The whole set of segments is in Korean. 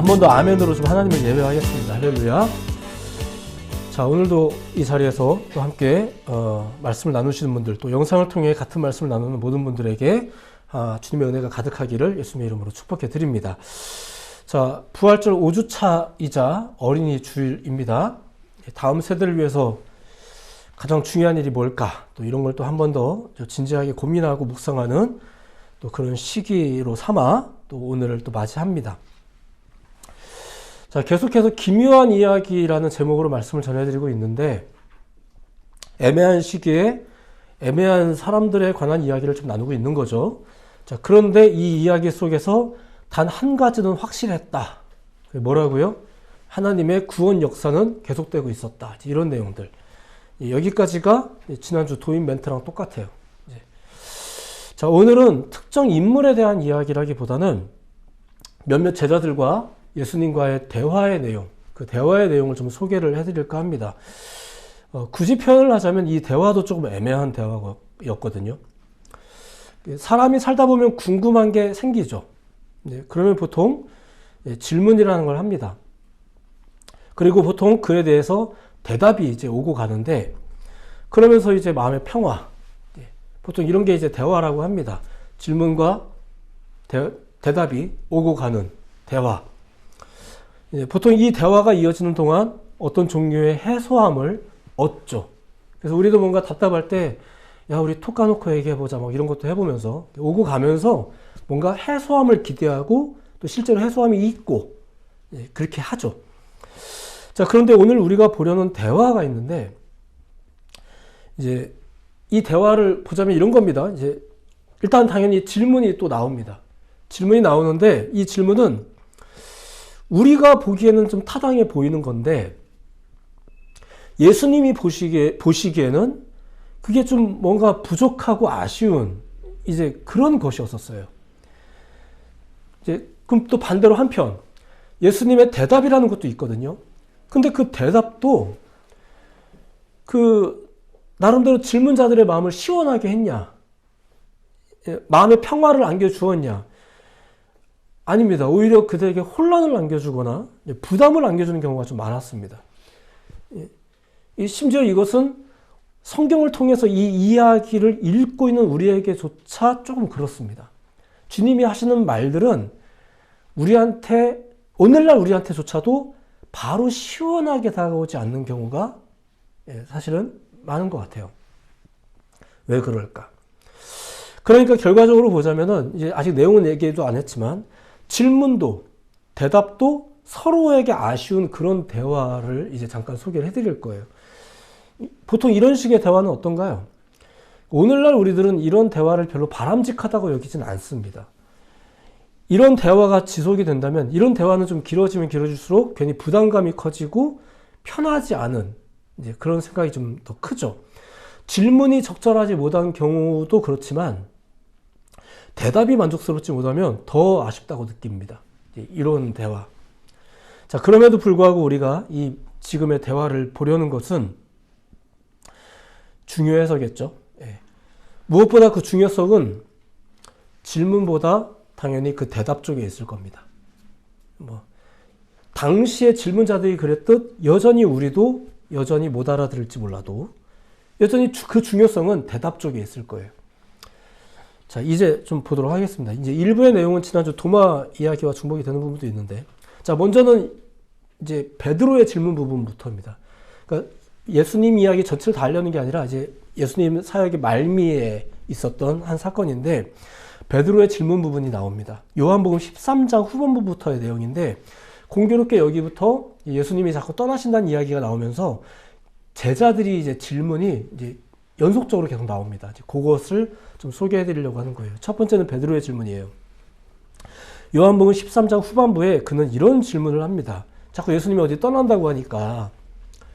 번 더 아멘으로 좀 하나님을 예배하겠습니다. 할렐루야. 자, 오늘도 이 자리에서 또 함께 말씀을 나누시는 분들, 또 영상을 통해 같은 말씀을 나누는 모든 분들에게 주님의 은혜가 가득하기를 예수님의 이름으로 축복해 드립니다. 자, 부활절 5주차이자 어린이 주일입니다. 다음 세대를 위해서 가장 중요한 일이 뭘까? 또 이런 걸 또 한 번 더 진지하게 고민하고 묵상하는 또 그런 시기로 삼아 또 오늘을 또 맞이합니다. 자, 계속해서 기묘한 이야기라는 제목으로 말씀을 전해드리고 있는데, 애매한 시기에 애매한 사람들에 관한 이야기를 좀 나누고 있는 거죠. 자, 그런데 이 이야기 속에서 단 한 가지는 확실했다. 뭐라고요? 하나님의 구원 역사는 계속되고 있었다. 이런 내용들. 여기까지가 지난주 도입 멘트랑 똑같아요. 자, 오늘은 특정 인물에 대한 이야기라기보다는 몇몇 제자들과 예수님과의 대화의 내용, 그 대화의 내용을 좀 소개를 해드릴까 합니다. 굳이 표현을 하자면 이 대화도 조금 애매한 대화였거든요. 사람이 살다 보면 궁금한 게 생기죠. 그러면 보통 질문이라는 걸 합니다. 그리고 보통 그에 대해서 대답이 이제 오고 가는데, 그러면서 이제 마음의 평화, 보통 이런 게 이제 대화라고 합니다. 질문과 대답이 오고 가는 대화. 보통 이 대화가 이어지는 동안 어떤 종류의 해소함을 얻죠. 그래서 우리도 뭔가 답답할 때, 야, 우리 톡 까놓고 얘기해보자, 뭐 이런 것도 해보면서 오고 가면서 뭔가 해소함을 기대하고 또 실제로 해소함이 있고, 그렇게 하죠. 자, 그런데 오늘 우리가 보려는 대화가 있는데, 이제 이 대화를 보자면 이런 겁니다. 이제 일단 당연히 질문이 또 나옵니다. 질문이 나오는데, 이 질문은 우리가 보기에는 좀 타당해 보이는 건데, 예수님이 보시기에는 그게 좀 뭔가 부족하고 아쉬운 이제 그런 것이었었어요. 이제 그럼 또 반대로 한편 예수님의 대답이라는 것도 있거든요. 근데 그 대답도 그 나름대로 질문자들의 마음을 시원하게 했냐? 마음의 평화를 안겨주었냐? 아닙니다. 오히려 그들에게 혼란을 안겨주거나 부담을 안겨주는 경우가 좀 많았습니다. 심지어 이것은 성경을 통해서 이 이야기를 읽고 있는 우리에게조차 조금 그렇습니다. 주님이 하시는 말들은 우리한테, 오늘날 우리한테조차도 바로 시원하게 다가오지 않는 경우가 사실은 많은 것 같아요. 왜 그럴까? 그러니까 결과적으로 보자면은, 이제 아직 내용은 얘기도 안 했지만, 질문도 대답도 서로에게 아쉬운 그런 대화를 이제 잠깐 소개를 해드릴 거예요. 보통 이런 식의 대화는 어떤가요? 오늘날 우리들은 이런 대화를 별로 바람직하다고 여기진 않습니다. 이런 대화가 지속이 된다면, 이런 대화는 좀 길어지면 길어질수록 괜히 부담감이 커지고 편하지 않은 이제 그런 생각이 좀 더 크죠. 질문이 적절하지 못한 경우도 그렇지만 대답이 만족스럽지 못하면 더 아쉽다고 느낍니다. 이런 대화. 자, 그럼에도 불구하고 우리가 이 지금의 대화를 보려는 것은 중요해서겠죠. 무엇보다 그 중요성은 질문보다 당연히 그 대답 쪽에 있을 겁니다. 당시의 질문자들이 그랬듯 여전히 우리도 여전히 못 알아들을지 몰라도 여전히 그 중요성은 대답 쪽에 있을 거예요. 자, 이제 좀 보도록 하겠습니다. 이제 일부의 내용은 지난주 도마 이야기와 중복이 되는 부분도 있는데, 자, 먼저는 이제 베드로의 질문 부분부터입니다. 그러니까 예수님 이야기 전체를 다 하려는 게 아니라 이제 예수님 사역의 말미에 있었던 한 사건인데, 베드로의 질문 부분이 나옵니다. 요한복음 13장 후반부부터의 내용인데, 공교롭게 여기부터 예수님이 자꾸 떠나신다는 이야기가 나오면서 제자들이 이제 질문이 이제 연속적으로 계속 나옵니다. 이제 그것을 좀 소개해 드리려고 하는 거예요. 첫 번째는 베드로의 질문이에요. 요한복음 13장 후반부에 그는 이런 질문을 합니다. 자꾸 예수님이 어디 떠난다고 하니까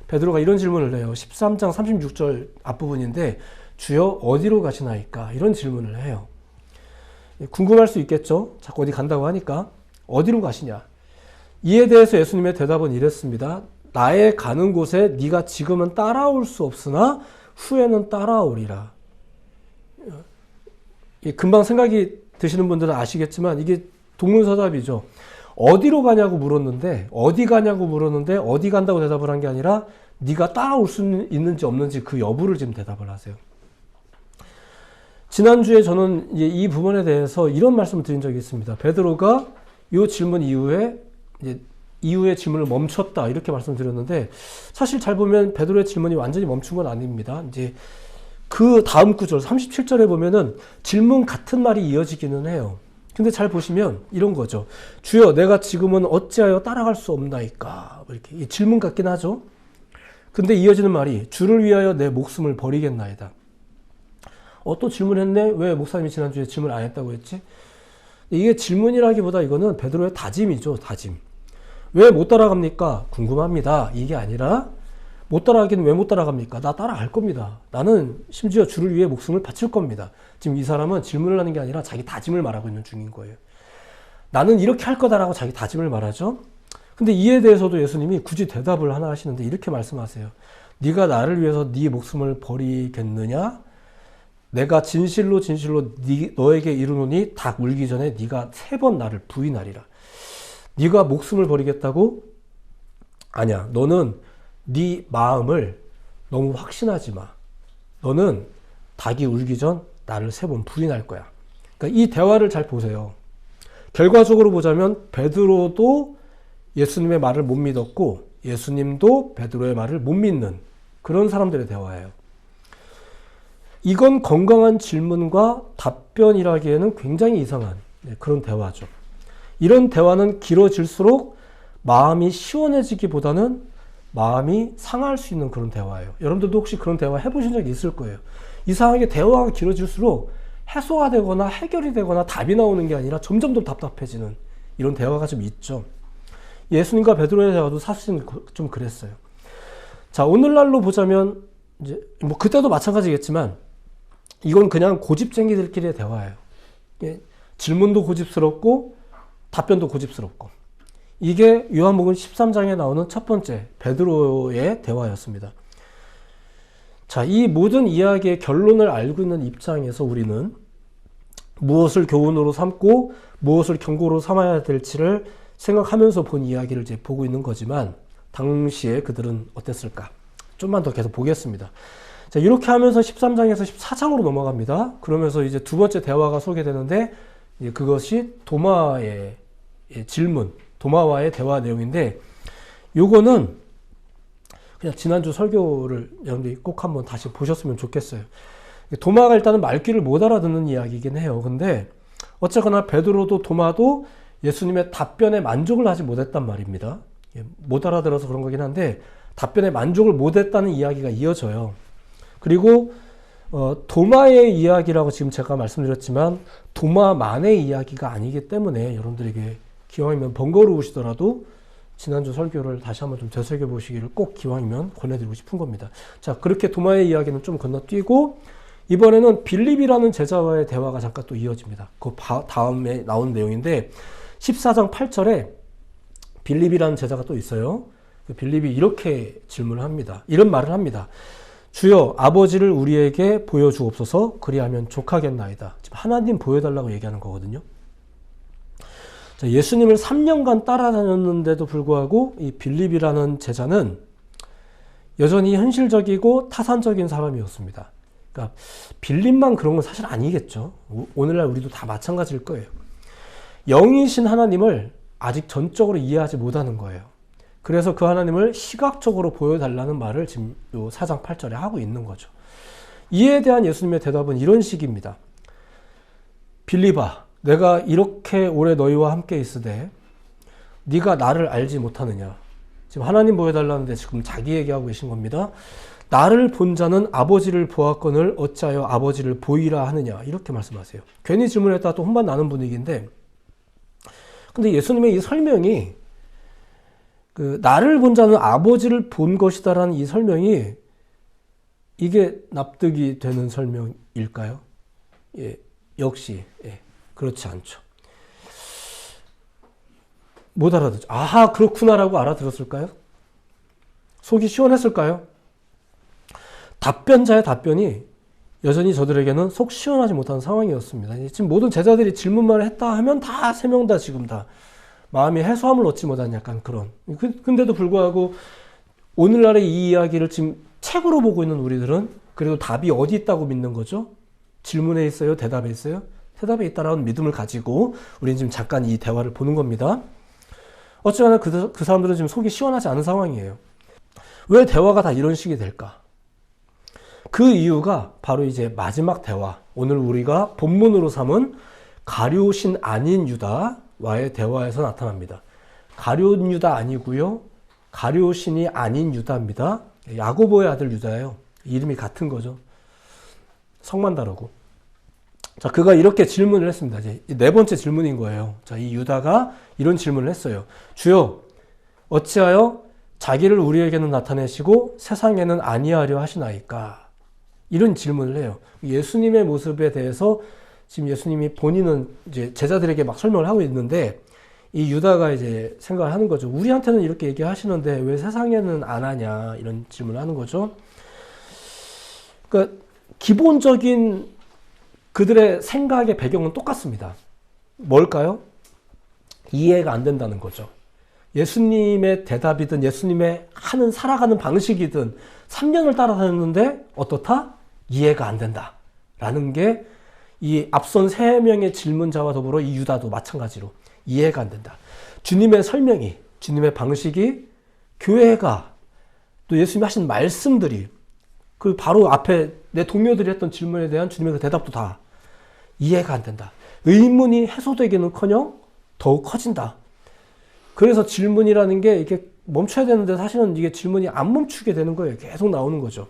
베드로가 이런 질문을 해요. 13장 36절 앞부분인데, 주여 어디로 가시나이까? 이런 질문을 해요. 궁금할 수 있겠죠? 자꾸 어디 간다고 하니까 어디로 가시냐? 이에 대해서 예수님의 대답은 이랬습니다. 나의 가는 곳에 네가 지금은 따라올 수 없으나 후에는 따라오리라. 금방 생각이 드시는 분들은 아시겠지만 이게 동문서답이죠. 어디로 가냐고 물었는데 어디 가냐고 물었는데 어디 간다고 대답을 한 게 아니라 네가 따라올 수 있는지 없는지 그 여부를 지금 대답을 하세요. 지난주에 저는 이제 이 부분에 대해서 이런 말씀을 드린 적이 있습니다. 베드로가 이 질문 이후에 질문을 멈췄다 이렇게 말씀드렸는데 사실 잘 보면 베드로의 질문이 완전히 멈춘 건 아닙니다. 이제 그 다음 구절 37절에 보면은 질문 같은 말이 이어지기는 해요. 근데 잘 보시면 이런 거죠. 주여 내가 지금은 어찌하여 따라갈 수 없나이까 이렇게 이 질문 같긴 하죠. 근데 이어지는 말이 주를 위하여 내 목숨을 버리겠나이다. 또 질문했네. 왜 목사님이 지난주에 질문 안 했다고 했지? 이게 질문이라기보다 이거는 베드로의 다짐이죠. 다짐. 왜 못 따라갑니까? 궁금합니다. 이게 아니라 못 따라가기는 왜 못 따라갑니까? 나 따라갈 겁니다. 나는 심지어 주를 위해 목숨을 바칠 겁니다. 지금 이 사람은 질문을 하는 게 아니라 자기 다짐을 말하고 있는 중인 거예요. 나는 이렇게 할 거다라고 자기 다짐을 말하죠. 근데 이에 대해서도 예수님이 굳이 대답을 하나 하시는데 이렇게 말씀하세요. 네가 나를 위해서 네 목숨을 버리겠느냐? 내가 진실로 너에게 이르노니 닭 울기 전에 네가 3번 나를 부인하리라. 네가 목숨을 버리겠다고? 아니야. 너는 네 마음을 너무 확신하지 마. 너는 닭이 울기 전 나를 3번 부인할 거야. 그러니까 이 대화를 잘 보세요. 결과적으로 보자면 베드로도 예수님의 말을 못 믿었고 예수님도 베드로의 말을 못 믿는 그런 사람들의 대화예요. 이건 건강한 질문과 답변이라기에는 굉장히 이상한 그런 대화죠. 이런 대화는 길어질수록 마음이 시원해지기보다는 마음이 상할 수 있는 그런 대화예요. 여러분들도 혹시 그런 대화 해보신 적이 있을 거예요. 이상하게 대화가 길어질수록 해소가 되거나 해결이 되거나 답이 나오는 게 아니라 점점 더 답답해지는 이런 대화가 좀 있죠. 예수님과 베드로의 대화도 사실은 좀 그랬어요. 자, 오늘날로 보자면 이제 뭐 그때도 마찬가지겠지만 이건 그냥 고집쟁이들끼리의 대화예요. 질문도 고집스럽고 답변도 고집스럽고. 이게 요한복음 13장에 나오는 첫 번째 베드로의 대화였습니다. 자, 이 모든 이야기의 결론을 알고 있는 입장에서 우리는 무엇을 교훈으로 삼고 무엇을 경고로 삼아야 될지를 생각하면서 본 이야기를 이제 보고 있는 거지만 당시에 그들은 어땠을까? 좀만 더 계속 보겠습니다. 자, 이렇게 하면서 13장에서 14장으로 넘어갑니다. 그러면서 이제 두 번째 대화가 소개되는데 이제 그것이 도마의 질문, 도마와의 대화 내용인데 요거는 그냥 지난주 설교를 여러분들이 꼭 한번 다시 보셨으면 좋겠어요. 도마가 일단은 말귀를 못 알아듣는 이야기이긴 해요. 근데 어쨌거나 베드로도 도마도 예수님의 답변에 만족을 하지 못했단 말입니다. 못 알아들어서 그런 거긴 한데 답변에 만족을 못했다는 이야기가 이어져요. 그리고 도마의 이야기라고 지금 제가 말씀드렸지만 도마만의 이야기가 아니기 때문에 여러분들에게 기왕이면 번거로우시더라도 지난주 설교를 다시 한번 좀 되새겨 보시기를 꼭 기왕이면 권해드리고 싶은 겁니다. 자, 그렇게 도마의 이야기는 좀 건너뛰고 이번에는 빌립이라는 제자와의 대화가 잠깐 또 이어집니다. 그 다음에 나오는 내용인데 14장 8절에 빌립이라는 제자가 또 있어요. 빌립이 이렇게 질문을 합니다. 이런 말을 합니다. 주여 아버지를 우리에게 보여주옵소서 그리하면 족하겠나이다. 지금 하나님 보여달라고 얘기하는 거거든요. 자, 예수님을 3년간 따라다녔는데도 불구하고 이 빌립이라는 제자는 여전히 현실적이고 타산적인 사람이었습니다. 그러니까 빌립만 그런 건 사실 아니겠죠. 오늘날 우리도 다 마찬가지일 거예요. 영이신 하나님을 아직 전적으로 이해하지 못하는 거예요. 그래서 그 하나님을 시각적으로 보여달라는 말을 지금 요 4장 8절에 하고 있는 거죠. 이에 대한 예수님의 대답은 이런 식입니다. 빌립아, 내가 이렇게 오래 너희와 함께 있으되 네가 나를 알지 못하느냐. 지금 하나님 보여달라는데 지금 자기 얘기하고 계신 겁니다. 나를 본 자는 아버지를 보았거늘 어찌하여 아버지를 보이라 하느냐. 이렇게 말씀하세요. 괜히 질문했다가 또 혼만 나는 분위기인데 근데 예수님의 이 설명이 나를 본 자는 아버지를 본 것이다라는 이 설명이 이게 납득이 되는 설명일까요? 예, 역시 그렇지 않죠. 못 알아듣죠. 아하 그렇구나라고 알아들었을까요? 속이 시원했을까요? 답변자의 답변이 여전히 저들에게는 속 시원하지 못한 상황이었습니다. 지금 모든 제자들이 질문만 했다 하면 다 3명 다 지금 다 마음이 해소함을 얻지 못한 약간 그런. 근데도 불구하고 오늘날의 이 이야기를 지금 책으로 보고 있는 우리들은 그래도 답이 어디 있다고 믿는 거죠? 질문에 있어요? 대답에 있어요? 대답에 있다라는 믿음을 가지고 우리는 지금 잠깐 이 대화를 보는 겁니다. 어쨌거나 그 사람들은 지금 속이 시원하지 않은 상황이에요. 왜 대화가 다 이런 식이 될까? 그 이유가 바로 이제 마지막 대화, 오늘 우리가 본문으로 삼은 가룟신 아닌 유다와의 대화에서 나타납니다. 가룟 유다 아니고요. 가룟신이 아닌 유다입니다. 야고보의 아들 유다예요. 이름이 같은 거죠. 성만 다르고. 자, 그가 이렇게 질문을 했습니다. 이제 네 번째 질문인 거예요. 자, 이 유다가 이런 질문을 했어요. 주여, 어찌하여 자기를 우리에게는 나타내시고 세상에는 아니하려 하시나이까? 이런 질문을 해요. 예수님의 모습에 대해서 지금 예수님이 본인은 이제 제자들에게 막 설명을 하고 있는데 이 유다가 이제 생각을 하는 거죠. 우리한테는 이렇게 얘기하시는데 왜 세상에는 안 하냐? 이런 질문을 하는 거죠. 그러니까 기본적인 그들의 생각의 배경은 똑같습니다. 뭘까요? 이해가 안 된다는 거죠. 예수님의 대답이든 예수님의 하는 살아가는 방식이든 3년을 따라다녔는데 어떻다? 이해가 안 된다. 라는 게 이 앞선 3명의 질문자와 더불어 이 유다도 마찬가지로 이해가 안 된다. 주님의 설명이, 주님의 방식이, 교회가, 또 예수님이 하신 말씀들이, 그 바로 앞에 내 동료들이 했던 질문에 대한 주님의 그 대답도 다 이해가 안 된다. 의문이 해소되기는커녕 더욱 커진다. 그래서 질문이라는 게 이게 멈춰야 되는데 사실은 이게 질문이 안 멈추게 되는 거예요. 계속 나오는 거죠.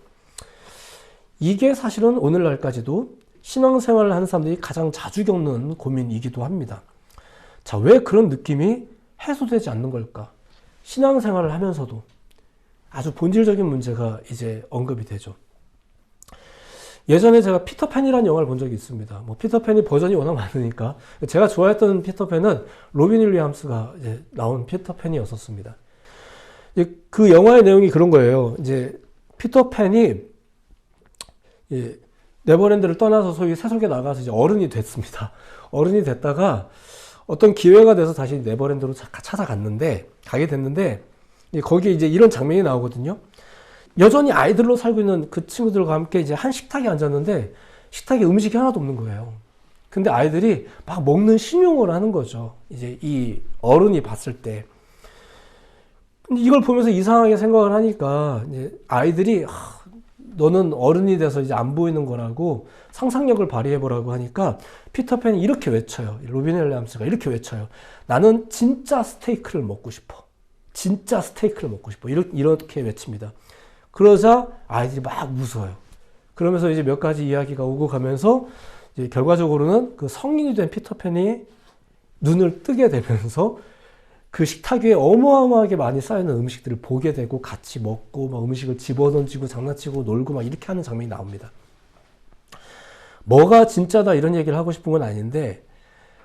이게 사실은 오늘날까지도 신앙생활을 하는 사람들이 가장 자주 겪는 고민이기도 합니다. 자, 왜 그런 느낌이 해소되지 않는 걸까? 신앙생활을 하면서도 아주 본질적인 문제가 이제 언급이 되죠. 예전에 제가 피터팬이라는 영화를 본 적이 있습니다. 뭐 피터팬이 버전이 워낙 많으니까 제가 좋아했던 피터팬은 로빈 윌리엄스가 이제 나온 피터팬이었었습니다. 그 영화의 내용이 그런 거예요. 이제 피터팬이 네버랜드를 떠나서 소위 세속에 나가서 이제 어른이 됐습니다. 어른이 됐다가 어떤 기회가 돼서 다시 네버랜드로 가게 됐는데 거기에 이제 이런 장면이 나오거든요. 여전히 아이들로 살고 있는 그 친구들과 함께 이제 한 식탁에 앉았는데 식탁에 음식이 하나도 없는 거예요. 근데 아이들이 막 먹는 신용을 하는 거죠. 이제 이 어른이 봤을 때. 근데 이걸 보면서 이상하게 생각을 하니까 이제 아이들이 너는 어른이 돼서 이제 안 보이는 거라고 상상력을 발휘해보라고 하니까 피터팬이 이렇게 외쳐요. 로빈 윌리엄스가 이렇게 외쳐요. 나는 진짜 스테이크를 먹고 싶어. 진짜 스테이크를 먹고 싶어. 이렇게 외칩니다. 그러자 아이들이 막 웃어요. 그러면서 이제 몇 가지 이야기가 오고 가면서 이제 결과적으로는 그 성인이 된 피터팬이 눈을 뜨게 되면서 그 식탁 위에 어마어마하게 많이 쌓여있는 음식들을 보게 되고 같이 먹고 막 음식을 집어던지고 장난치고 놀고 막 이렇게 하는 장면이 나옵니다. 뭐가 진짜다 이런 얘기를 하고 싶은 건 아닌데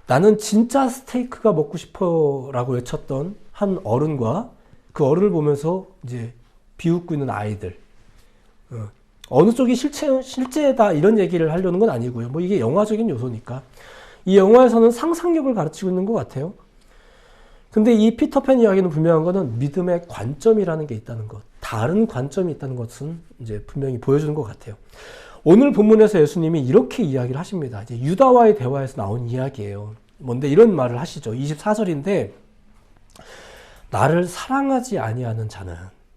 나는 진짜 스테이크가 먹고 싶어 라고 외쳤던 한 어른과 그 어른을 보면서 이제 비웃고 있는 아이들. 어느 쪽이 실제다 이런 얘기를 하려는 건 아니고요. 뭐 이게 영화적인 요소니까. 이 영화에서는 상상력을 가르치고 있는 것 같아요. 근데 이 피터팬 이야기는 분명한 거는 믿음의 관점이라는 게 있다는 것. 다른 관점이 있다는 것은 이제 분명히 보여주는 것 같아요. 오늘 본문에서 예수님이 이렇게 이야기를 하십니다. 이제 유다와의 대화에서 나온 이야기예요. 뭔데 이런 말을 하시죠. 24절인데 나를 사랑하지 아니하는 자는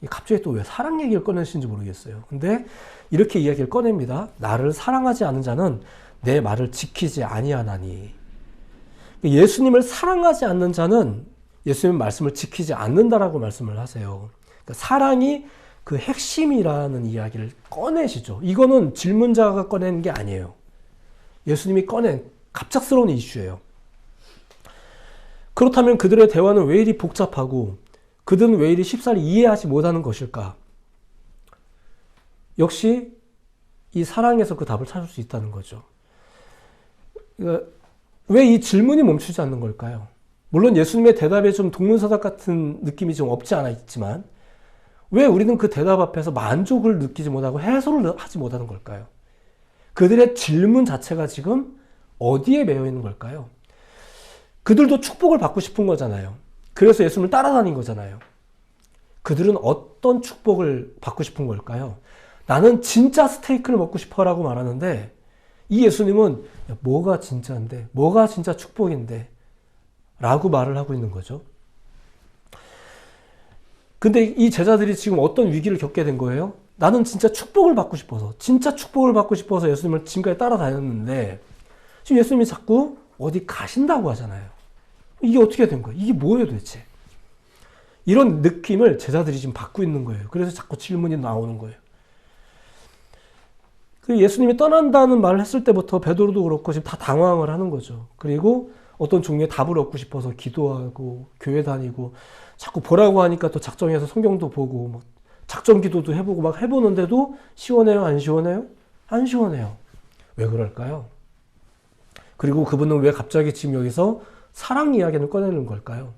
갑자기 또 왜 사랑 얘기를 꺼내시는지 모르겠어요. 근데 이렇게 이야기를 꺼냅니다. 나를 사랑하지 않는 자는 내 말을 지키지 아니하나니. 예수님을 사랑하지 않는 자는 예수님의 말씀을 지키지 않는다라고 말씀을 하세요. 그러니까 사랑이 그 핵심이라는 이야기를 꺼내시죠. 이거는 질문자가 꺼낸 게 아니에요. 예수님이 꺼낸 갑작스러운 이슈예요. 그렇다면 그들의 대화는 왜 이리 복잡하고 그들은 왜 이리 쉽사리 이해하지 못하는 것일까? 역시 이 사랑에서 그 답을 찾을 수 있다는 거죠. 그러니까 왜 이 질문이 멈추지 않는 걸까요? 물론 예수님의 대답에 좀 동문서답 같은 느낌이 좀 없지 않아 있지만 왜 우리는 그 대답 앞에서 만족을 느끼지 못하고 해소를 하지 못하는 걸까요? 그들의 질문 자체가 지금 어디에 매여 있는 걸까요? 그들도 축복을 받고 싶은 거잖아요. 그래서 예수님을 따라다닌 거잖아요. 그들은 어떤 축복을 받고 싶은 걸까요? 나는 진짜 스테이크를 먹고 싶어라고 말하는데 이 예수님은 뭐가 진짜인데, 뭐가 진짜 축복인데 라고 말을 하고 있는 거죠. 근데 이 제자들이 지금 어떤 위기를 겪게 된 거예요? 나는 진짜 축복을 받고 싶어서, 진짜 축복을 받고 싶어서 예수님을 지금까지 따라다녔는데 지금 예수님이 자꾸 어디 가신다고 하잖아요. 이게 어떻게 된 거예요? 이게 뭐예요 도대체? 이런 느낌을 제자들이 지금 받고 있는 거예요. 그래서 자꾸 질문이 나오는 거예요. 예수님이 떠난다는 말을 했을 때부터 베드로도 그렇고 지금 다 당황을 하는 거죠. 그리고 어떤 종류의 답을 얻고 싶어서 기도하고 교회 다니고 자꾸 보라고 하니까 또 작정해서 성경도 보고 막 작정 기도도 해보고 막 해보는데도 시원해요? 안 시원해요? 안 시원해요. 왜 그럴까요? 그리고 그분은 왜 갑자기 지금 여기서 사랑 이야기를 꺼내는 걸까요?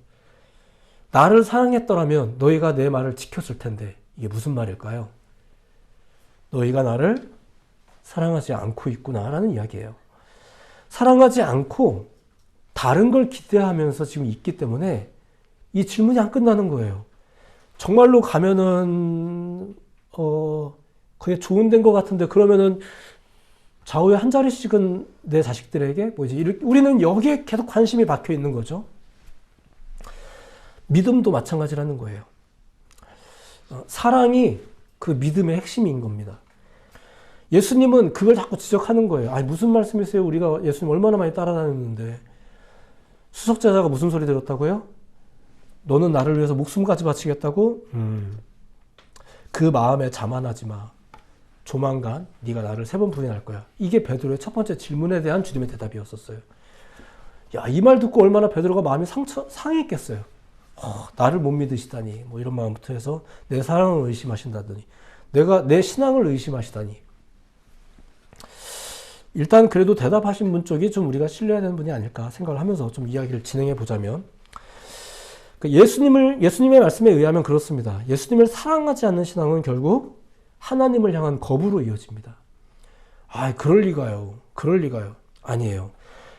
나를 사랑했더라면 너희가 내 말을 지켰을 텐데 이게 무슨 말일까요? 너희가 나를 사랑하지 않고 있구나라는 이야기예요. 사랑하지 않고 다른 걸 기대하면서 지금 있기 때문에 이 질문이 안 끝나는 거예요. 정말로 가면은 그게 좋은 데인 것 같은데 그러면은 좌우에 한 자리씩은 내 자식들에게 뭐지? 우리는 여기에 계속 관심이 박혀 있는 거죠. 믿음도 마찬가지라는 거예요. 사랑이 그 믿음의 핵심인 겁니다. 예수님은 그걸 자꾸 지적하는 거예요. 아니 무슨 말씀이세요? 우리가 예수님 얼마나 많이 따라다녔는데 수석제자가 무슨 소리 들었다고요? 너는 나를 위해서 목숨까지 바치겠다고? 그 마음에 자만하지 마. 조만간 네가 나를 3번 부인할 거야. 이게 베드로의 첫 번째 질문에 대한 주님의 대답이었었어요. 야, 이 말 듣고 얼마나 베드로가 마음이 상했겠어요. 나를 못 믿으시다니 뭐 이런 마음부터 해서 내 사랑을 의심하신다더니 내 신앙을 의심하시다니. 일단 그래도 대답하신 분 쪽이 좀 우리가 신뢰해야 되는 분이 아닐까 생각을 하면서 좀 이야기를 진행해 보자면 예수님의 말씀에 의하면 그렇습니다. 예수님을 사랑하지 않는 신앙은 결국 하나님을 향한 거부로 이어집니다. 그럴 리가요. 그럴 리가요. 아니에요.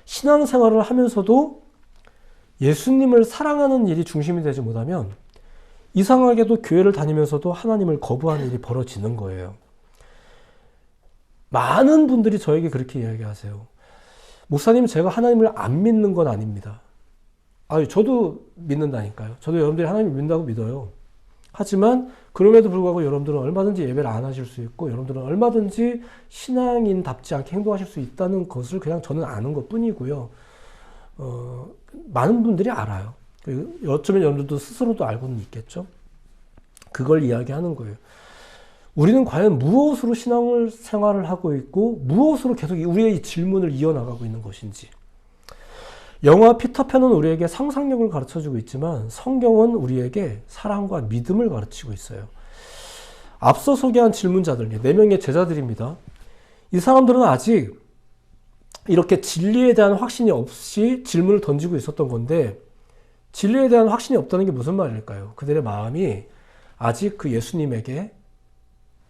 신앙생활을 하면서도 예수님을 사랑하는 일이 중심이 되지 못하면 이상하게도 교회를 다니면서도 하나님을 거부하는 일이 벌어지는 거예요. 많은 분들이 저에게 그렇게 이야기하세요. 목사님, 제가 하나님을 안 믿는 건 아닙니다. 저도 믿는다니까요. 저도 여러분들이 하나님을 믿는다고 믿어요. 하지만 그럼에도 불구하고 여러분들은 얼마든지 예배를 안 하실 수 있고 여러분들은 얼마든지 신앙인답지 않게 행동하실 수 있다는 것을 그냥 저는 아는 것 뿐이고요. 많은 분들이 알아요. 어쩌면 여러분들도 스스로도 알고는 있겠죠. 그걸 이야기하는 거예요. 우리는 과연 무엇으로 신앙생활을 하고 있고 무엇으로 계속 우리의 이 질문을 이어나가고 있는 것인지. 영화 피터팬은 우리에게 상상력을 가르쳐주고 있지만 성경은 우리에게 사랑과 믿음을 가르치고 있어요. 앞서 소개한 질문자들, 4명의 제자들입니다. 이 사람들은 아직 이렇게 진리에 대한 확신이 없이 질문을 던지고 있었던 건데 진리에 대한 확신이 없다는 게 무슨 말일까요? 그들의 마음이 아직 그 예수님에게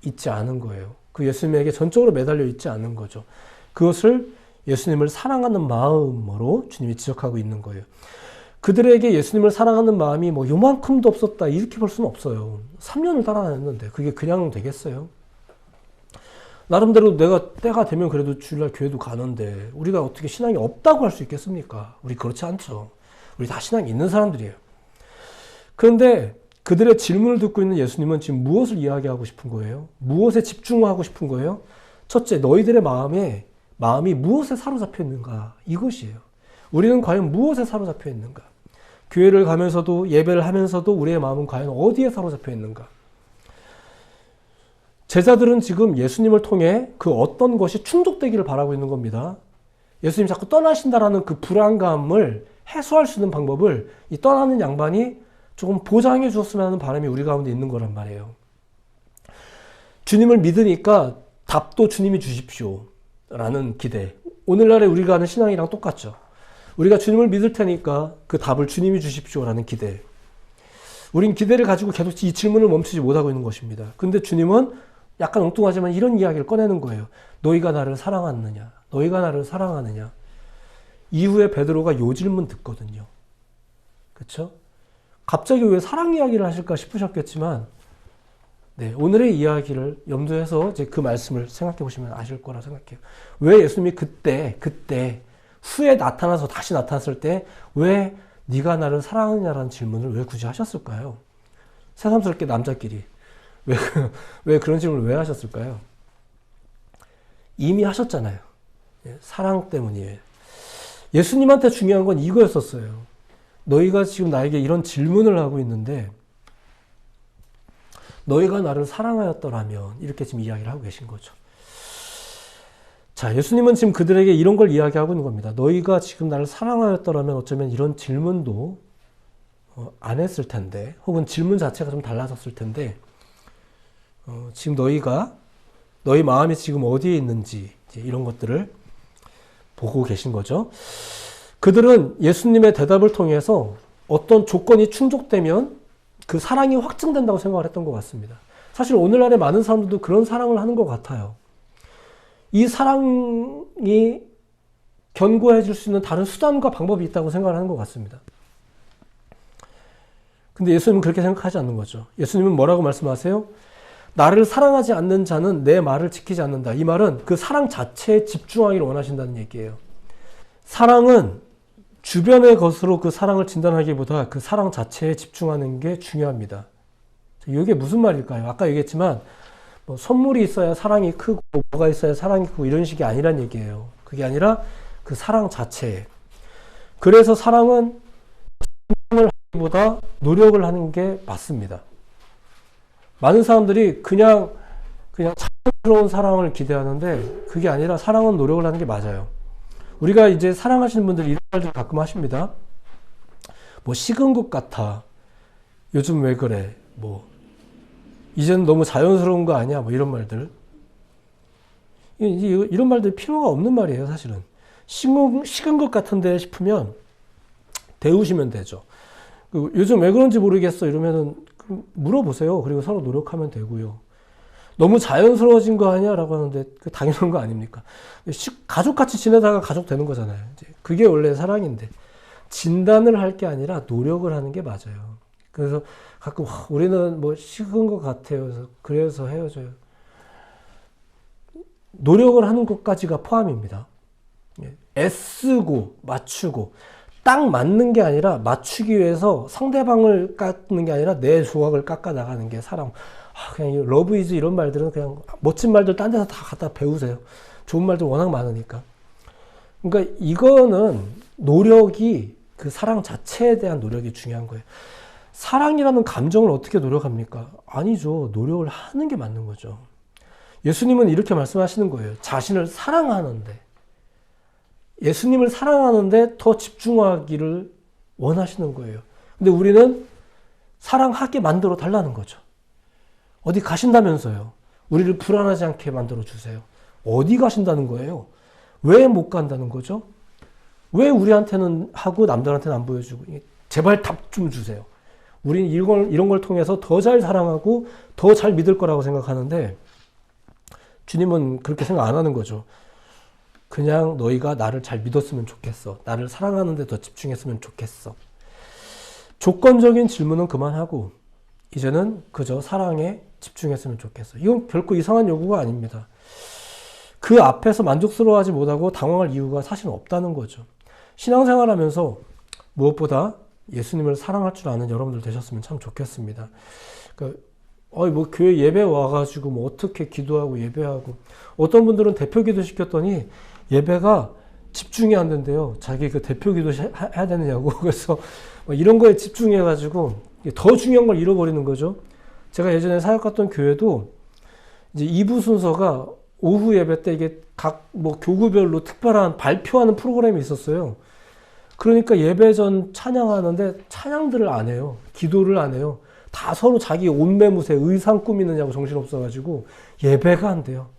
있지 않은 거예요. 그 예수님에게 전적으로 매달려 있지 않은 거죠. 그것을 예수님을 사랑하는 마음으로 주님이 지적하고 있는 거예요. 그들에게 예수님을 사랑하는 마음이 뭐 요만큼도 없었다 이렇게 볼 수는 없어요. 3년을 따라다녔는데 그게 그냥 되겠어요? 나름대로 내가 때가 되면 그래도 주일날 교회도 가는데 우리가 어떻게 신앙이 없다고 할 수 있겠습니까? 우리 그렇지 않죠. 우리 다 신앙이 있는 사람들이에요. 그런데 그들의 질문을 듣고 있는 예수님은 지금 무엇을 이야기하고 싶은 거예요? 무엇에 집중하고 싶은 거예요? 첫째, 너희들의 마음이 무엇에 사로잡혀 있는가? 이것이에요. 우리는 과연 무엇에 사로잡혀 있는가? 교회를 가면서도 예배를 하면서도 우리의 마음은 과연 어디에 사로잡혀 있는가? 제자들은 지금 예수님을 통해 그 어떤 것이 충족되기를 바라고 있는 겁니다. 예수님이 자꾸 떠나신다라는 그 불안감을 해소할 수 있는 방법을 이 떠나는 양반이 조금 보장해 주었으면 하는 바람이 우리 가운데 있는 거란 말이에요. 주님을 믿으니까 답도 주님이 주십시오 라는 기대. 오늘날에 우리가 하는 신앙이랑 똑같죠. 우리가 주님을 믿을 테니까 그 답을 주님이 주십시오 라는 기대. 우린 기대를 가지고 계속 이 질문을 멈추지 못하고 있는 것입니다. 근데 주님은 약간 엉뚱하지만 이런 이야기를 꺼내는 거예요. 너희가 나를 사랑하느냐? 너희가 나를 사랑하느냐? 이후에 베드로가 요 질문 듣거든요. 그렇죠? 갑자기 왜 사랑 이야기를 하실까 싶으셨겠지만, 네, 오늘의 이야기를 염두해서 이제 그 말씀을 생각해 보시면 아실 거라 생각해요. 왜 예수님이 그때 후에 나타나서 다시 나타났을 때 왜 네가 나를 사랑하느냐라는 질문을 왜 굳이 하셨을까요? 새삼스럽게 남자끼리 왜 그런 질문을 왜 하셨을까요? 이미 하셨잖아요. 사랑 때문이에요. 예수님한테 중요한 건 이거였었어요. 너희가 지금 나에게 이런 질문을 하고 있는데 너희가 나를 사랑하였더라면, 이렇게 지금 이야기를 하고 계신 거죠. 자, 예수님은 지금 그들에게 이런 걸 이야기하고 있는 겁니다. 너희가 지금 나를 사랑하였더라면 어쩌면 이런 질문도 안 했을 텐데, 혹은 질문 자체가 좀 달라졌을 텐데, 지금 너희 마음이 지금 어디에 있는지 이런 것들을 보고 계신 거죠. 그들은 예수님의 대답을 통해서 어떤 조건이 충족되면 그 사랑이 확증된다고 생각을 했던 것 같습니다. 사실 오늘날의 많은 사람들도 그런 사랑을 하는 것 같아요. 이 사랑이 견고해질 수 있는 다른 수단과 방법이 있다고 생각을 하는 것 같습니다. 근데 예수님은 그렇게 생각하지 않는 거죠. 예수님은 뭐라고 말씀하세요? 나를 사랑하지 않는 자는 내 말을 지키지 않는다. 이 말은 그 사랑 자체에 집중하기를 원하신다는 얘기예요. 사랑은 주변의 것으로 그 사랑을 진단하기보다 그 사랑 자체에 집중하는 게 중요합니다. 이게 무슨 말일까요? 아까 얘기했지만 뭐 선물이 있어야 사랑이 크고 뭐가 있어야 사랑이 크고 이런 식이 아니란 얘기예요. 그게 아니라 그 사랑 자체에. 그래서 사랑은 사랑을 하기보다 노력을 하는 게 맞습니다. 많은 사람들이 그냥 자연스러운 사랑을 기대하는데 그게 아니라 사랑은 노력을 하는 게 맞아요. 우리가 이제 사랑하시는 분들 이런 말들 가끔 하십니다. 뭐 식은 것 같아. 요즘 왜 그래? 뭐 이제는 너무 자연스러운 거 아니야? 뭐 이런 말들. 이런 말들 필요가 없는 말이에요, 사실은. 식은 것 같은데 싶으면 데우시면 되죠. 요즘 왜 그런지 모르겠어 이러면은 물어보세요. 그리고 서로 노력하면 되고요. 너무 자연스러워진 거 아니야? 라고 하는데 그 당연한 거 아닙니까? 가족같이 지내다가 가족 되는 거잖아요. 이제 그게 원래 사랑인데 진단을 할 게 아니라 노력을 하는 게 맞아요. 그래서 가끔 우리는 뭐 식은 것 같아요. 그래서 헤어져요. 노력을 하는 것까지가 포함입니다. 애쓰고 맞추고 딱 맞는 게 아니라 맞추기 위해서 상대방을 깎는 게 아니라 내 조각을 깎아 나가는 게 사랑. 그냥 러브 이즈 이런 말들은 그냥 멋진 말들 딴 데서 다 갖다 배우세요. 좋은 말들 워낙 많으니까. 그러니까 이거는 노력이 그 사랑 자체에 대한 노력이 중요한 거예요. 사랑이라는 감정을 어떻게 노력합니까? 아니죠. 노력을 하는 게 맞는 거죠. 예수님은 이렇게 말씀하시는 거예요. 자신을 사랑하는데, 예수님을 사랑하는데 더 집중하기를 원하시는 거예요. 근데 우리는 사랑하게 만들어 달라는 거죠. 어디 가신다면서요. 우리를 불안하지 않게 만들어 주세요. 어디 가신다는 거예요? 왜 못 간다는 거죠? 왜 우리한테는 하고 남들한테는 안 보여주고? 제발 답 좀 주세요. 우리는 이런 걸 통해서 더 잘 사랑하고 더 잘 믿을 거라고 생각하는데 주님은 그렇게 생각 안 하는 거죠. 그냥 너희가 나를 잘 믿었으면 좋겠어. 나를 사랑하는 데 더 집중했으면 좋겠어. 조건적인 질문은 그만하고 이제는 그저 사랑에 집중했으면 좋겠어. 이건 결코 이상한 요구가 아닙니다. 그 앞에서 만족스러워하지 못하고 당황할 이유가 사실은 없다는 거죠. 신앙생활 하면서 무엇보다 예수님을 사랑할 줄 아는 여러분들 되셨으면 참 좋겠습니다. 그러니까 뭐 교회 예배 와가지고 뭐 어떻게 기도하고 예배하고, 어떤 분들은 대표 기도 시켰더니 예배가 집중이 안 된대요. 자기 그 대표 기도 해야 되느냐고. 그래서 이런 거에 집중해가지고 더 중요한 걸 잃어버리는 거죠. 제가 예전에 사역 갔던 교회도 이제 2부 순서가 오후 예배 때 이게 각 뭐 교구별로 특별한 발표하는 프로그램이 있었어요. 그러니까 예배 전 찬양하는데 찬양들을 안 해요. 기도를 안 해요. 다 서로 자기 옷매무새 의상 꾸미느냐고 정신없어가지고 예배가 안 돼요.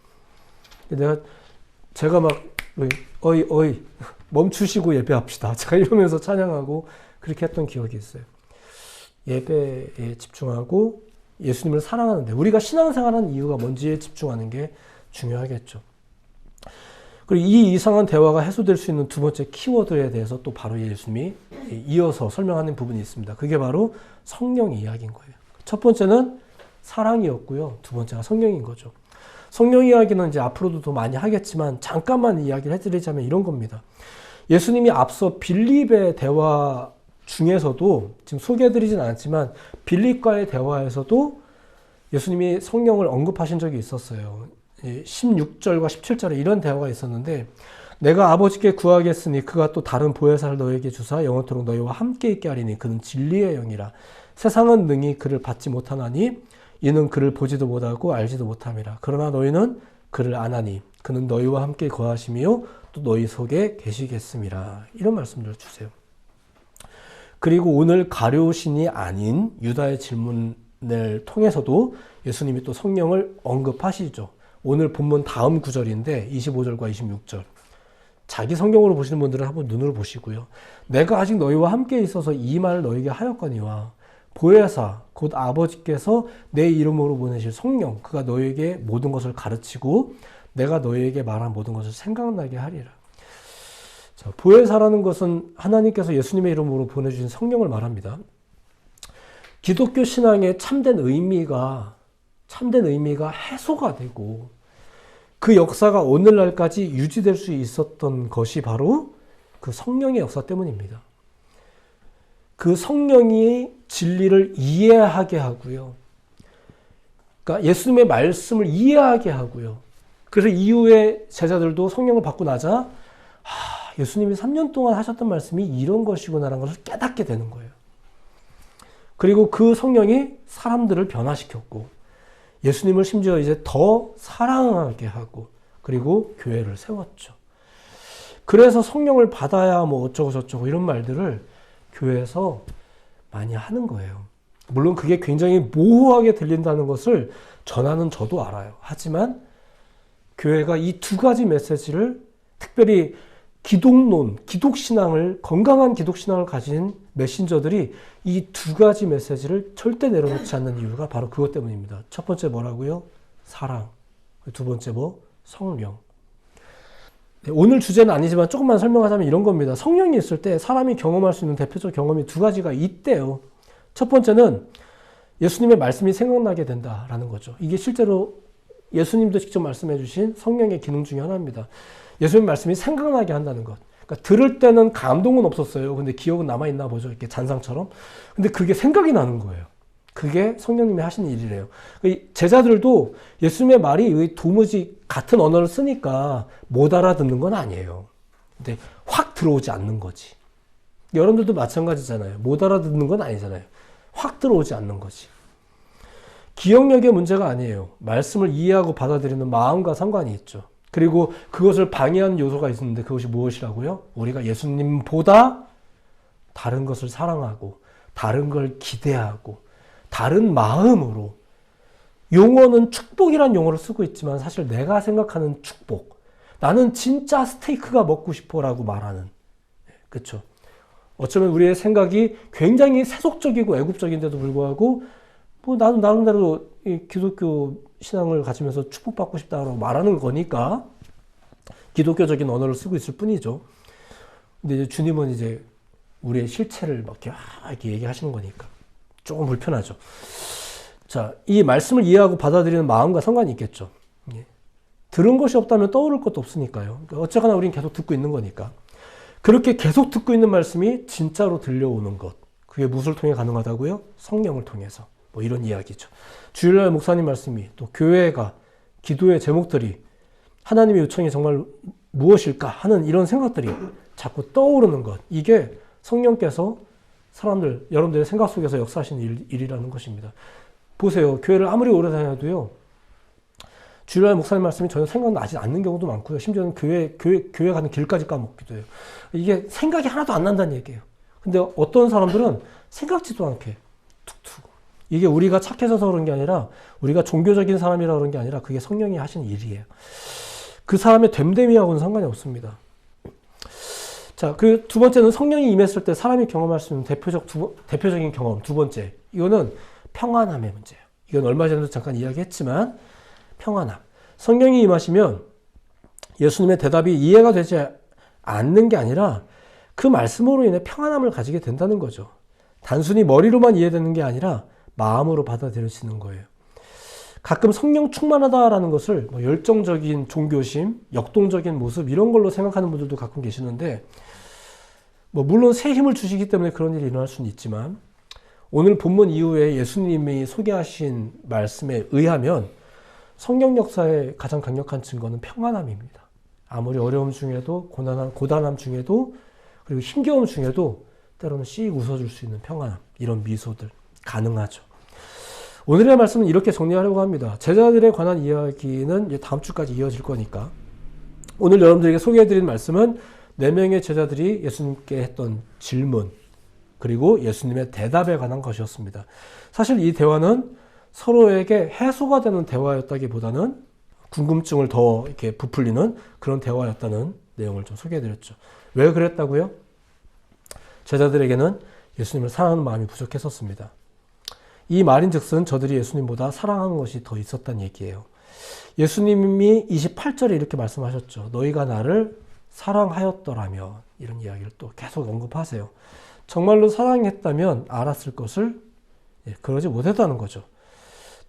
제가 막 어이 멈추시고 예배합시다. 제가 이러면서 찬양하고 그렇게 했던 기억이 있어요. 예배에 집중하고 예수님을 사랑하는데, 우리가 신앙생활하는 이유가 뭔지에 집중하는 게 중요하겠죠. 그리고 이 이상한 대화가 해소될 수 있는 두 번째 키워드에 대해서 또 바로 예수님이 이어서 설명하는 부분이 있습니다. 그게 바로 성령 이야기인 거예요. 첫 번째는 사랑이었고요. 두 번째가 성령인 거죠. 성령 이야기는 이제 앞으로도 더 많이 하겠지만 잠깐만 이야기를 해드리자면 이런 겁니다. 예수님이 앞서 빌립의 대화 중에서도 지금 소개해드리진 않았지만 빌립과의 대화에서도 예수님이 성령을 언급하신 적이 있었어요. 16절과 17절에 이런 대화가 있었는데 내가 아버지께 구하겠으니 그가 또 다른 보혜사를 너에게 주사 영원토록 너희와 함께 있게 하리니 그는 진리의 영이라 세상은 능히 그를 받지 못하나니 이는 그를 보지도 못하고 알지도 못함이라 그러나 너희는 그를 아나니 그는 너희와 함께 거하시며 또 너희 속에 계시겠음이라 이런 말씀들을 주세요. 그리고 오늘 가룟신이 아닌 유다의 질문을 통해서도 예수님이 또 성령을 언급하시죠. 오늘 본문 다음 구절인데 25절과 26절. 자기 성경으로 보시는 분들은 한번 눈으로 보시고요. 내가 아직 너희와 함께 있어서 이 말을 너희에게 하였거니와 보혜사 곧 아버지께서 내 이름으로 보내실 성령 그가 너희에게 모든 것을 가르치고 내가 너희에게 말한 모든 것을 생각나게 하리라. 자, 보혜사라는 것은 하나님께서 예수님의 이름으로 보내주신 성령을 말합니다. 기독교 신앙의 참된 의미가 해소가 되고 그 역사가 오늘날까지 유지될 수 있었던 것이 바로 그 성령의 역사 때문입니다. 그 성령이 진리를 이해하게 하고요. 그러니까 예수님의 말씀을 이해하게 하고요. 그래서 이후에 제자들도 성령을 받고 나자 예수님이 3년 동안 하셨던 말씀이 이런 것이구나라는 것을 깨닫게 되는 거예요. 그리고 그 성령이 사람들을 변화시켰고 예수님을 심지어 이제 더 사랑하게 하고 그리고 교회를 세웠죠. 그래서 성령을 받아야 뭐 어쩌고 저쩌고 이런 말들을 교회에서 많이 하는 거예요. 물론 그게 굉장히 모호하게 들린다는 것을 전하는 저도 알아요. 하지만 교회가 이 두 가지 메시지를 특별히 기독론, 기독신앙을 건강한 기독신앙을 가진 메신저들이 이 두 가지 메시지를 절대 내려놓지 않는 이유가 바로 그것 때문입니다. 첫 번째 뭐라고요? 사랑. 두 번째 뭐? 성령. 네, 오늘 주제는 아니지만 조금만 설명하자면 이런 겁니다. 성령이 있을 때 사람이 경험할 수 있는 대표적 경험이 두 가지가 있대요. 첫 번째는 예수님의 말씀이 생각나게 된다라는 거죠. 이게 실제로 예수님도 직접 말씀해 주신 성령의 기능 중에 하나입니다. 예수님 말씀이 생각나게 한다는 것. 그러니까 들을 때는 감동은 없었어요. 근데 기억은 남아있나 보죠. 이렇게 잔상처럼. 근데 그게 생각이 나는 거예요. 그게 성령님이 하시는 일이래요. 제자들도 예수님의 말이 도무지 같은 언어를 쓰니까 못 알아듣는 건 아니에요. 근데 확 들어오지 않는 거지. 여러분들도 마찬가지잖아요. 못 알아듣는 건 아니잖아요. 확 들어오지 않는 거지. 기억력의 문제가 아니에요. 말씀을 이해하고 받아들이는 마음과 상관이 있죠. 그리고 그것을 방해하는 요소가 있는데 그것이 무엇이라고요? 우리가 예수님보다 다른 것을 사랑하고 다른 걸 기대하고 다른 마음으로 용어는 축복이란 용어를 쓰고 있지만 사실 내가 생각하는 축복 나는 진짜 스테이크가 먹고 싶어라고 말하는 그렇죠? 어쩌면 우리의 생각이 굉장히 세속적이고 애국적인데도 불구하고 뭐 나도 나름대로 이 기독교 신앙을 가지면서 축복받고 싶다고 말하는 거니까 기독교적인 언어를 쓰고 있을 뿐이죠. 근데 이제 주님은 이제 우리의 실체를 막 이렇게 얘기하시는 거니까 조금 불편하죠. 자, 이 말씀을 이해하고 받아들이는 마음과 상관이 있겠죠. 예. 들은 것이 없다면 떠오를 것도 없으니까요. 그러니까 어쨌거나 우리는 계속 듣고 있는 거니까. 그렇게 계속 듣고 있는 말씀이 진짜로 들려오는 것. 그게 무엇을 통해 가능하다고요? 성령을 통해서. 뭐 이런 이야기죠. 주일날 목사님 말씀이 또 교회가 기도의 제목들이 하나님의 요청이 정말 무엇일까 하는 이런 생각들이 자꾸 떠오르는 것. 이게 성령께서 여러분들의 생각 속에서 역사하시는 일이라는 것입니다. 보세요. 교회를 아무리 오래 다녀도요. 주일날 목사님 말씀이 전혀 생각나지 않는 경우도 많고요. 심지어는 교회 가는 길까지 까먹기도 해요. 이게 생각이 하나도 안 난다는 얘기예요. 근데 어떤 사람들은 생각지도 않게 툭툭. 이게 우리가 착해져서 그런 게 아니라 우리가 종교적인 사람이라 그런 게 아니라 그게 성령이 하시는 일이에요. 그 사람의 됨됨이하고는 상관이 없습니다. 자, 그 두 번째는 성령이 임했을 때 사람이 경험할 수 있는 대표적인 경험. 두 번째. 이거는 평안함의 문제예요. 이건 얼마 전에도 잠깐 이야기했지만 평안함. 성령이 임하시면 예수님의 대답이 이해가 되지 않는 게 아니라 그 말씀으로 인해 평안함을 가지게 된다는 거죠. 단순히 머리로만 이해되는 게 아니라 마음으로 받아들여지는 거예요. 가끔 성령 충만하다라는 것을 뭐 열정적인 종교심, 역동적인 모습 이런 걸로 생각하는 분들도 가끔 계시는데 뭐 물론 새 힘을 주시기 때문에 그런 일이 일어날 수는 있지만 오늘 본문 이후에 예수님이 소개하신 말씀에 의하면 성령 역사의 가장 강력한 증거는 평안함입니다. 아무리 어려움 중에도 고단함 중에도 그리고 힘겨움 중에도 때로는 씩 웃어줄 수 있는 평안함, 이런 미소들 가능하죠. 오늘의 말씀은 이렇게 정리하려고 합니다. 제자들에 관한 이야기는 이제 다음 주까지 이어질 거니까 오늘 여러분들에게 소개해드린 말씀은 4명의 제자들이 예수님께 했던 질문 그리고 예수님의 대답에 관한 것이었습니다. 사실 이 대화는 서로에게 해소가 되는 대화였다기보다는 궁금증을 더 이렇게 부풀리는 그런 대화였다는 내용을 좀 소개해드렸죠. 왜 그랬다고요? 제자들에게는 예수님을 사랑하는 마음이 부족했었습니다. 이 말인즉슨 저들이 예수님보다 사랑하는 것이 더 있었다는 얘기예요. 예수님이 28절에 이렇게 말씀하셨죠. 너희가 나를 사랑하였더라면, 이런 이야기를 또 계속 언급하세요. 정말로 사랑했다면 알았을 것을 그러지 못했다는 거죠.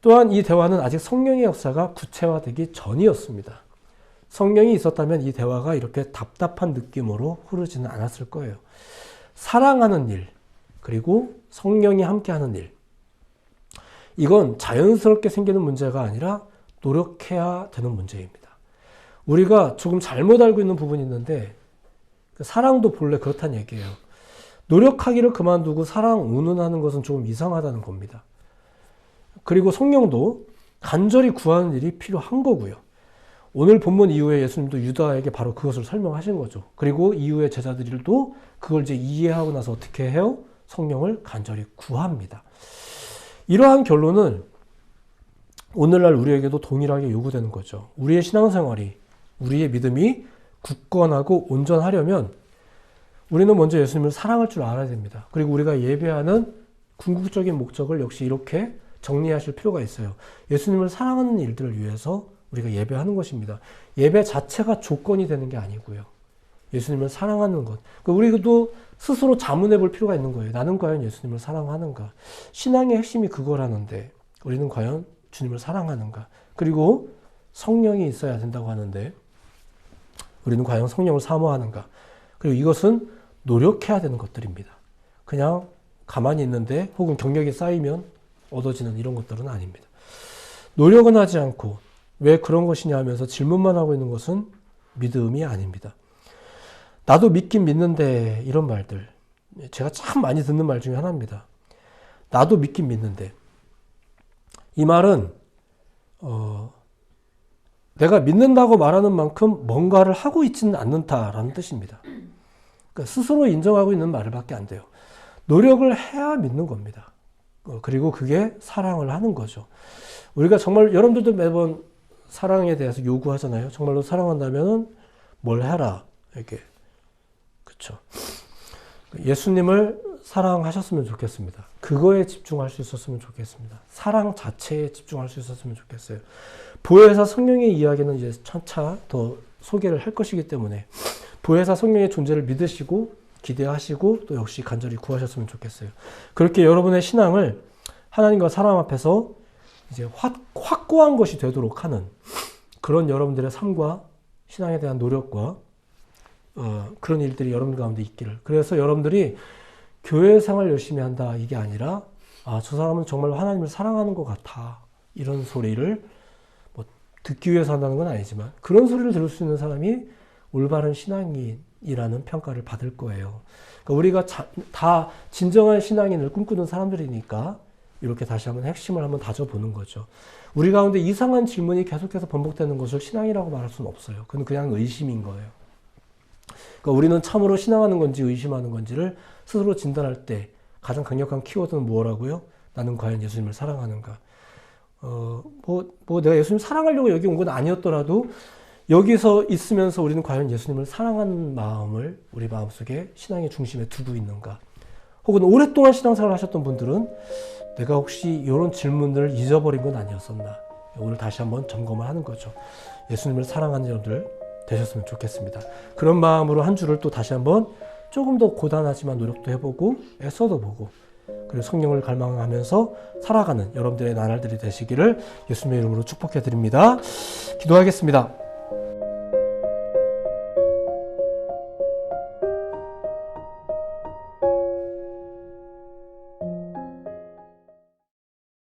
또한 이 대화는 아직 성령의 역사가 구체화되기 전이었습니다. 성령이 있었다면 이 대화가 이렇게 답답한 느낌으로 흐르지는 않았을 거예요. 사랑하는 일, 그리고 성령이 함께하는 일, 이건 자연스럽게 생기는 문제가 아니라 노력해야 되는 문제입니다. 우리가 조금 잘못 알고 있는 부분이 있는데 사랑도 본래 그렇다는 얘기예요. 노력하기를 그만두고 사랑 운운하는 것은 조금 이상하다는 겁니다. 그리고 성령도 간절히 구하는 일이 필요한 거고요. 오늘 본문 이후에 예수님도 유다에게 바로 그것을 설명하신 거죠. 그리고 이후에 제자들도 그걸 이제 이해하고 나서 어떻게 해요? 성령을 간절히 구합니다. 이러한 결론은 오늘날 우리에게도 동일하게 요구되는 거죠. 우리의 신앙생활이, 우리의 믿음이 굳건하고 온전하려면 우리는 먼저 예수님을 사랑할 줄 알아야 됩니다. 그리고 우리가 예배하는 궁극적인 목적을 역시 이렇게 정리하실 필요가 있어요. 예수님을 사랑하는 일들을 위해서 우리가 예배하는 것입니다. 예배 자체가 조건이 되는 게 아니고요. 예수님을 사랑하는 것. 우리도 스스로 자문해 볼 필요가 있는 거예요. 나는 과연 예수님을 사랑하는가? 신앙의 핵심이 그거라는데 우리는 과연 주님을 사랑하는가? 그리고 성령이 있어야 된다고 하는데 우리는 과연 성령을 사모하는가? 그리고 이것은 노력해야 되는 것들입니다. 그냥 가만히 있는데 혹은 경력이 쌓이면 얻어지는 이런 것들은 아닙니다. 노력은 하지 않고 왜 그런 것이냐 하면서 질문만 하고 있는 것은 믿음이 아닙니다. 나도 믿긴 믿는데, 이런 말들 제가 참 많이 듣는 말 중에 하나입니다. 나도 믿긴 믿는데, 이 말은 내가 믿는다고 말하는 만큼 뭔가를 하고 있지는 않는다라는 뜻입니다. 그러니까 스스로 인정하고 있는 말밖에 안 돼요. 노력을 해야 믿는 겁니다. 그리고 그게 사랑을 하는 거죠. 우리가 정말 여러분들도 매번 사랑에 대해서 요구하잖아요. 정말로 사랑한다면 뭘 해라, 이렇게. 그렇죠. 예수님을 사랑하셨으면 좋겠습니다. 그거에 집중할 수 있었으면 좋겠습니다. 사랑 자체에 집중할 수 있었으면 좋겠어요. 보혜사 성령의 이야기는 이제 차차 더 소개를 할 것이기 때문에 보혜사 성령의 존재를 믿으시고 기대하시고 또 역시 간절히 구하셨으면 좋겠어요. 그렇게 여러분의 신앙을 하나님과 사람 앞에서 이제 확고한 것이 되도록 하는 그런 여러분들의 삶과 신앙에 대한 노력과 그런 일들이 여러분 가운데 있기를. 그래서 여러분들이 교회 생활 열심히 한다 이게 아니라 저 사람은 정말 하나님을 사랑하는 것 같아, 이런 소리를 뭐 듣기 위해서 한다는 건 아니지만 그런 소리를 들을 수 있는 사람이 올바른 신앙인이라는 평가를 받을 거예요. 그러니까 우리가 다 진정한 신앙인을 꿈꾸는 사람들이니까 이렇게 다시 한번 핵심을 한번 다져보는 거죠. 우리 가운데 이상한 질문이 계속해서 반복되는 것을 신앙이라고 말할 수는 없어요. 그건 그냥 의심인 거예요. 그러니까 우리는 참으로 신앙하는 건지 의심하는 건지를 스스로 진단할 때 가장 강력한 키워드는 뭐라고요? 나는 과연 예수님을 사랑하는가? 내가 예수님 사랑하려고 여기 온 건 아니었더라도 여기서 있으면서 우리는 과연 예수님을 사랑하는 마음을 우리 마음속에 신앙의 중심에 두고 있는가? 혹은 오랫동안 신앙생활을 하셨던 분들은 내가 혹시 이런 질문을 잊어버린 건 아니었었나? 오늘 다시 한번 점검을 하는 거죠. 예수님을 사랑하는 여러분들, 되셨으면 좋겠습니다. 그런 마음으로 한 주를 또 다시 한번 조금 더 고단하지만 노력도 해보고 애써도 보고 그리고 성령을 갈망하면서 살아가는 여러분들의 나날들이 되시기를 예수님의 이름으로 축복해 드립니다. 기도하겠습니다.